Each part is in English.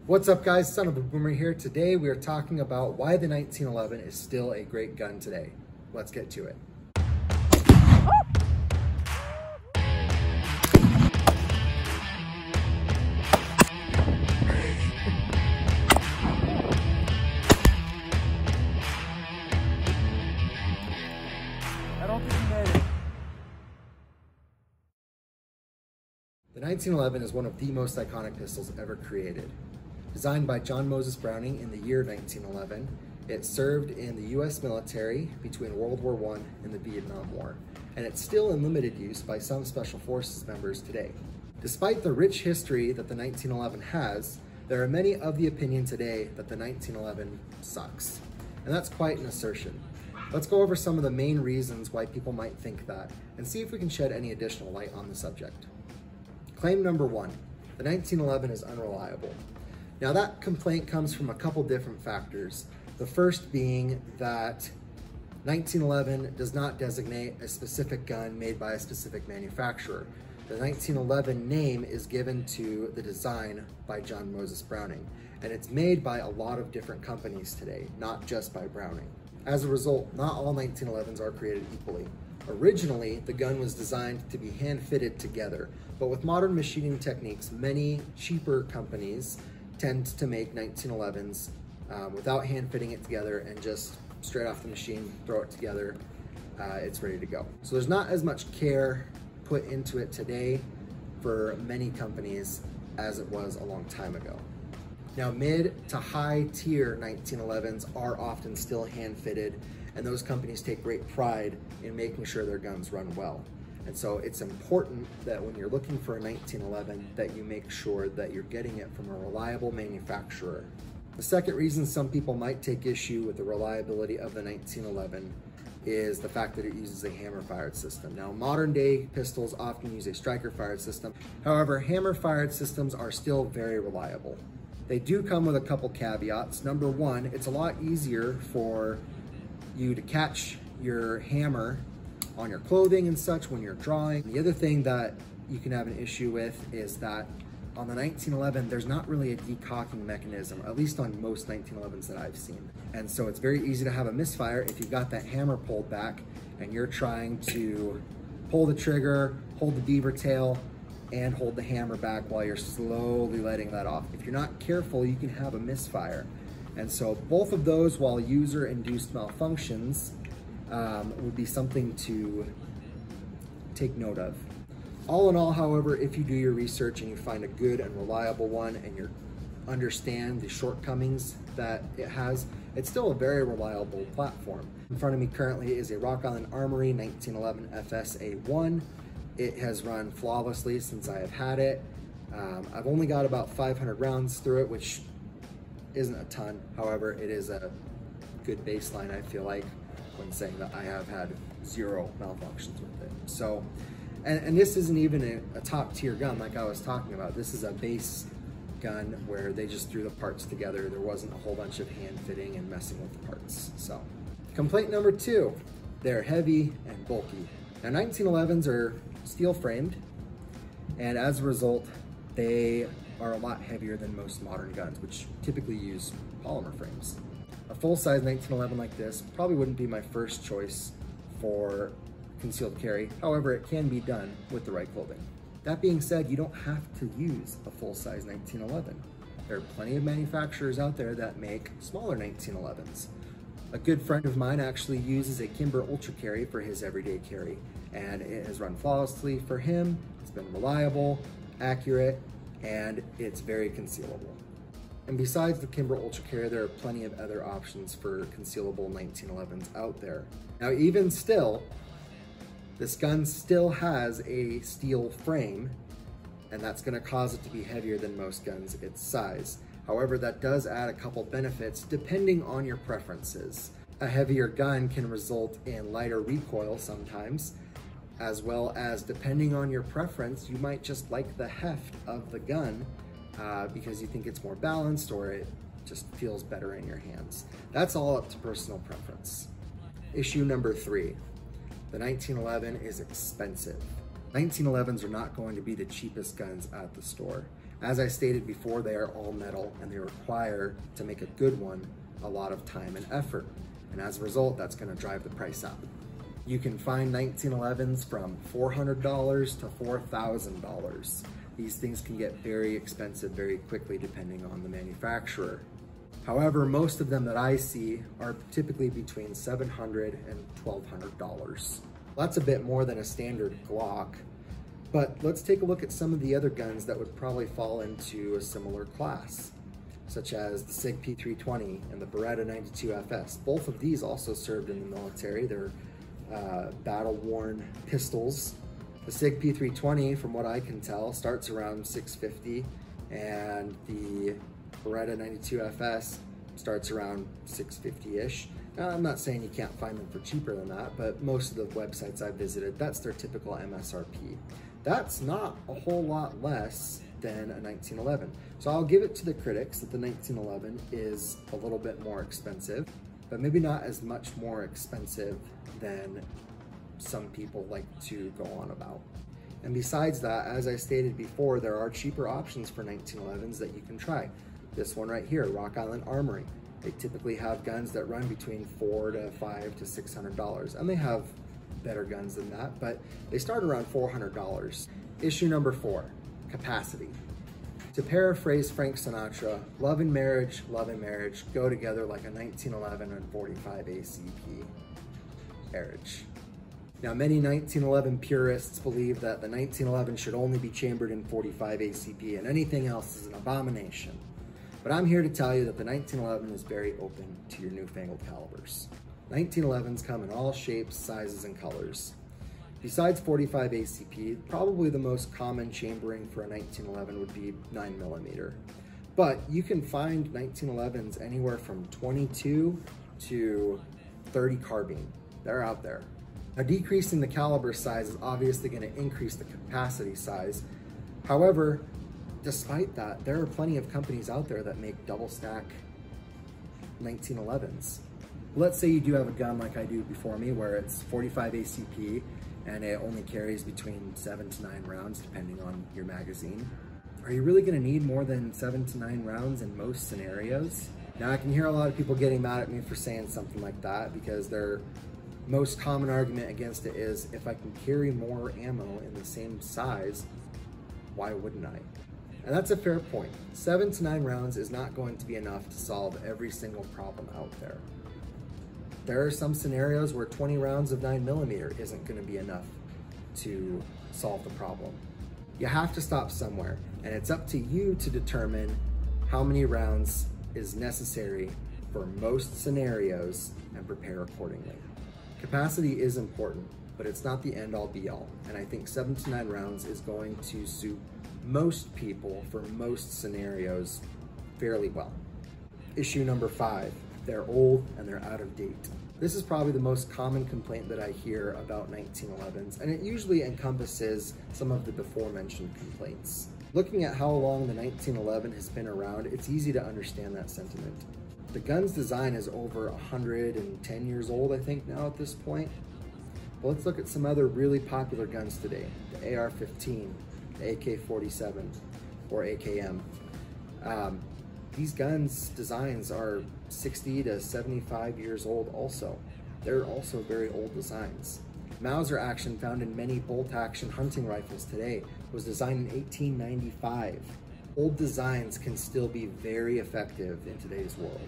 What's up guys, Sonofaboomer here. Today we are talking about why the 1911 is still a great gun today. Let's get to it. I don't think he made it. The 1911 is one of the most iconic pistols ever created. Designed by John Moses Browning in the year 1911, it served in the US military between World War I and the Vietnam War, and it's still in limited use by some Special Forces members today. Despite the rich history that the 1911 has, there are many of the opinion today that the 1911 sucks. And that's quite an assertion. Let's go over some of the main reasons why people might think that, and see if we can shed any additional light on the subject. Claim number one, the 1911 is unreliable. Now that complaint comes from a couple different factors. The first being that 1911 does not designate a specific gun made by a specific manufacturer. The 1911 name is given to the design by John Moses Browning, and it's made by a lot of different companies today, not just by Browning. As a result, not all 1911s are created equally. Originally, the gun was designed to be hand-fitted together, but with modern machining techniques, many cheaper companies tend to make 1911s without hand-fitting it together and just straight off the machine, throw it together, it's ready to go. So there's not as much care put into it today for many companies as it was a long time ago. Now, mid to high tier 1911s are often still hand-fitted, and those companies take great pride in making sure their guns run well. And so it's important that when you're looking for a 1911 that you make sure that you're getting it from a reliable manufacturer. The second reason some people might take issue with the reliability of the 1911 is the fact that it uses a hammer-fired system. Now, modern day pistols often use a striker-fired system. However, hammer-fired systems are still very reliable. They do come with a couple caveats. Number one, it's a lot easier for you to catch your hammer on your clothing and such when you're drawing. The other thing that you can have an issue with is that on the 1911, there's not really a decocking mechanism, at least on most 1911s that I've seen. And so it's very easy to have a misfire if you've got that hammer pulled back and you're trying to pull the trigger, hold the beaver tail, and hold the hammer back while you're slowly letting that off. If you're not careful, you can have a misfire. And so both of those, while user-induced malfunctions, would be something to take note of. All in all, however, if you do your research and you find a good and reliable one and you understand the shortcomings that it has, it's still a very reliable platform. In front of me currently is a Rock Island Armory 1911’S A1. It has run flawlessly since I have had it. I've only got about 500 rounds through it, which isn't a ton. However, it is a good baseline, I feel like, when saying that I have had zero malfunctions with it. So, and this isn't even a top tier gun like I was talking about. This is a base gun where they just threw the parts together. There wasn't a whole bunch of hand fitting and messing with the parts. So, complaint number two, they're heavy and bulky. Now 1911s are steel framed, and as a result, they are a lot heavier than most modern guns, which typically use polymer frames. A full-size 1911 like this probably wouldn't be my first choice for concealed carry. However, it can be done with the right clothing. That being said, you don't have to use a full-size 1911. There are plenty of manufacturers out there that make smaller 1911s. A good friend of mine actually uses a Kimber Ultra Carry for his everyday carry, and it has run flawlessly for him. It's been reliable, accurate, and it's very concealable. And besides the Kimber Ultra Carry, there are plenty of other options for concealable 1911s out there. Now, even still, this gun still has a steel frame, and that's gonna cause it to be heavier than most guns its size. However, that does add a couple benefits depending on your preferences. A heavier gun can result in lighter recoil sometimes, as well as, depending on your preference, you might just like the heft of the gun because you think it's more balanced or it just feels better in your hands. That's all up to personal preference. Issue number three, the 1911 is expensive. 1911s are not going to be the cheapest guns at the store. As I stated before, they are all metal and they require, to make a good one, a lot of time and effort. And as a result, that's gonna drive the price up. You can find 1911s from $400 to $4,000. These things can get very expensive very quickly depending on the manufacturer. However, most of them that I see are typically between $700 and $1,200. That's a bit more than a standard Glock, but let's take a look at some of the other guns that would probably fall into a similar class, such as the SIG P320 and the Beretta 92FS. Both of these also served in the military. They're battle-worn pistols. The SIG P320, from what I can tell, starts around $650, and the Beretta 92FS starts around $650-ish. Now, I'm not saying you can't find them for cheaper than that, but most of the websites I've visited, that's their typical MSRP. That's not a whole lot less than a 1911. So I'll give it to the critics that the 1911 is a little bit more expensive, but maybe not as much more expensive than some people like to go on about. And besides that, as I stated before, there are cheaper options for 1911s that you can try. This one right here, Rock Island Armory. They typically have guns that run between $400 to $500 to $600, and they have better guns than that, but they start around $400. Issue number 4, capacity. To paraphrase Frank Sinatra, love and marriage go together like a 1911 and 45 ACP marriage. Now, many 1911 purists believe that the 1911 should only be chambered in 45 ACP and anything else is an abomination. But I'm here to tell you that the 1911 is very open to your newfangled calibers. 1911s come in all shapes, sizes, and colors. Besides 45 ACP, probably the most common chambering for a 1911 would be 9mm. But you can find 1911s anywhere from 22 to 30 carbine. They're out there. Now, decreasing the caliber size is obviously going to increase the capacity size. However, despite that, there are plenty of companies out there that make double stack 1911s. Let's say you do have a gun like I do before me where it's 45 ACP and it only carries between 7 to 9 rounds depending on your magazine. Are you really going to need more than 7 to 9 rounds in most scenarios? Now, I can hear a lot of people getting mad at me for saying something like that because their most common argument against it is, if I can carry more ammo in the same size, why wouldn't I? And that's a fair point. 7 to 9 rounds is not going to be enough to solve every single problem out there. There are some scenarios where 20 rounds of 9mm isn't going to be enough to solve the problem. You have to stop somewhere, and it's up to you to determine how many rounds is necessary for most scenarios and prepare accordingly. Capacity is important, but it's not the end-all be-all, and I think 7 to 9 rounds is going to suit most people for most scenarios fairly well. Issue number 5, they're old and they're out of date. This is probably the most common complaint that I hear about 1911s, and it usually encompasses some of the before-mentioned complaints. Looking at how long the 1911 has been around, it's easy to understand that sentiment. The gun's design is over 110 years old, I think, now at this point. But let's look at some other really popular guns today. The AR-15, the AK-47, or AKM. These guns' designs are 60 to 75 years old also. They're also very old designs. Mauser action found in many bolt-action hunting rifles today was designed in 1895. Old designs can still be very effective in today's world.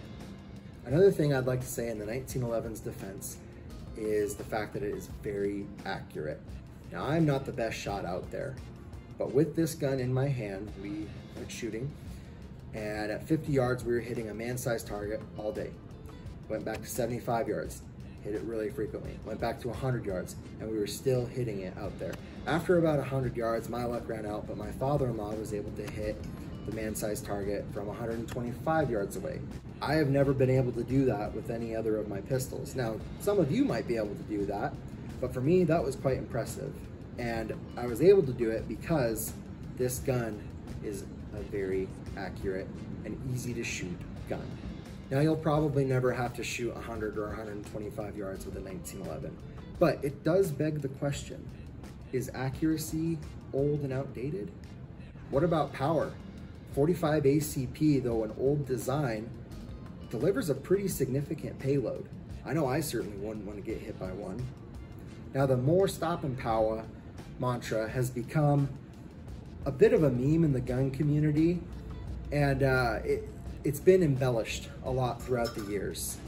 Another thing I'd like to say in the 1911's defense is the fact that it is very accurate. Now, I'm not the best shot out there, but with this gun in my hand, we went shooting, and at 50 yards, we were hitting a man-sized target all day. Went back to 75 yards, hit it really frequently. Went back to 100 yards, and we were still hitting it out there. After about 100 yards, my luck ran out, but my father-in-law was able to hit the man-sized target from 125 yards away. I have never been able to do that with any other of my pistols. Now, some of you might be able to do that, but for me, that was quite impressive. And I was able to do it because this gun is a very accurate and easy to shoot gun. Now, you'll probably never have to shoot 100 or 125 yards with a 1911, but it does beg the question, is accuracy old and outdated? What about power? .45 ACP, though an old design, delivers a pretty significant payload. I know I certainly wouldn't want to get hit by one. Now, the more stop and power mantra has become a bit of a meme in the gun community, and it's been embellished a lot throughout the years.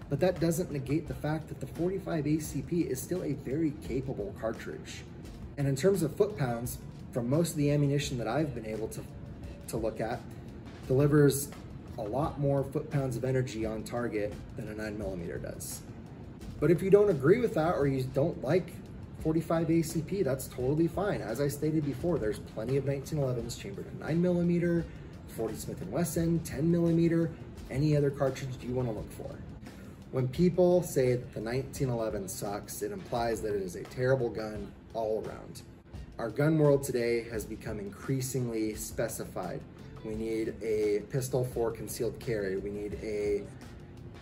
But that doesn't negate the fact that the .45 ACP is still a very capable cartridge. And in terms of foot-pounds, from most of the ammunition that I've been able to look at, delivers a lot more foot-pounds of energy on target than a 9mm does. But if you don't agree with that, or you don't like .45 ACP, that's totally fine. As I stated before, there's plenty of 1911s chambered in 9mm, 40 Smith & Wesson, 10mm, any other cartridge you want to look for. When people say that the 1911 sucks, it implies that it is a terrible gun all around. Our gun world today has become increasingly specified. We need a pistol for concealed carry. We need a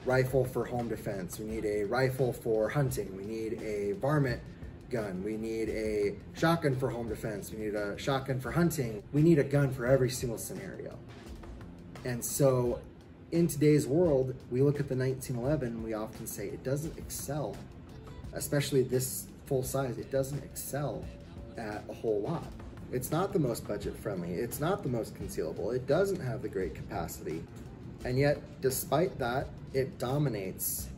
rifle for home defense. We need a rifle for hunting. We need a varmint gun. We need a shotgun for home defense. We need a shotgun for hunting. We need a gun for every single scenario. And so in today's world, we look at the 1911, we often say it doesn't excel, especially this full size, it doesn't excel at a whole lot. It's not the most budget friendly, it's not the most concealable, it doesn't have the great capacity. And yet, despite that, it dominates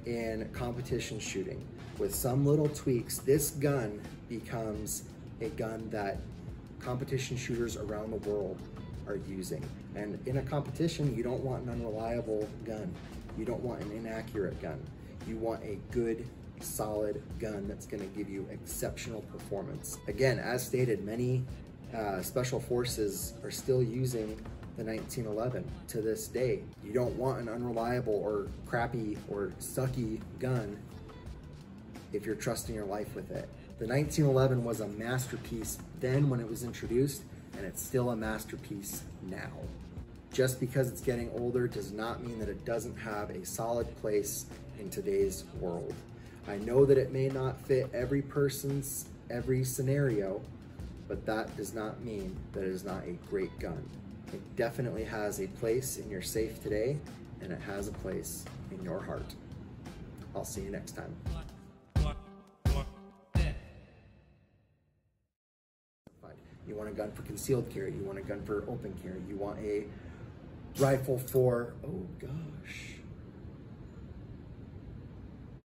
in competition shooting. With some little tweaks, this gun becomes a gun that competition shooters around the world are using. And in a competition, you don't want an unreliable gun. You don't want an inaccurate gun. You want a good, solid gun that's gonna give you exceptional performance. Again, as stated, many special forces are still using the 1911 to this day. You don't want an unreliable or crappy or sucky gun if you're trusting your life with it. The 1911 was a masterpiece then when it was introduced, and it's still a masterpiece now. Just because it's getting older does not mean that it doesn't have a solid place in today's world. I know that it may not fit every person's every scenario, but that does not mean that it is not a great gun. It definitely has a place in your safe today, and it has a place in your heart. I'll see you next time. You want a gun for concealed carry, you want a gun for open carry, you want a rifle for, oh gosh.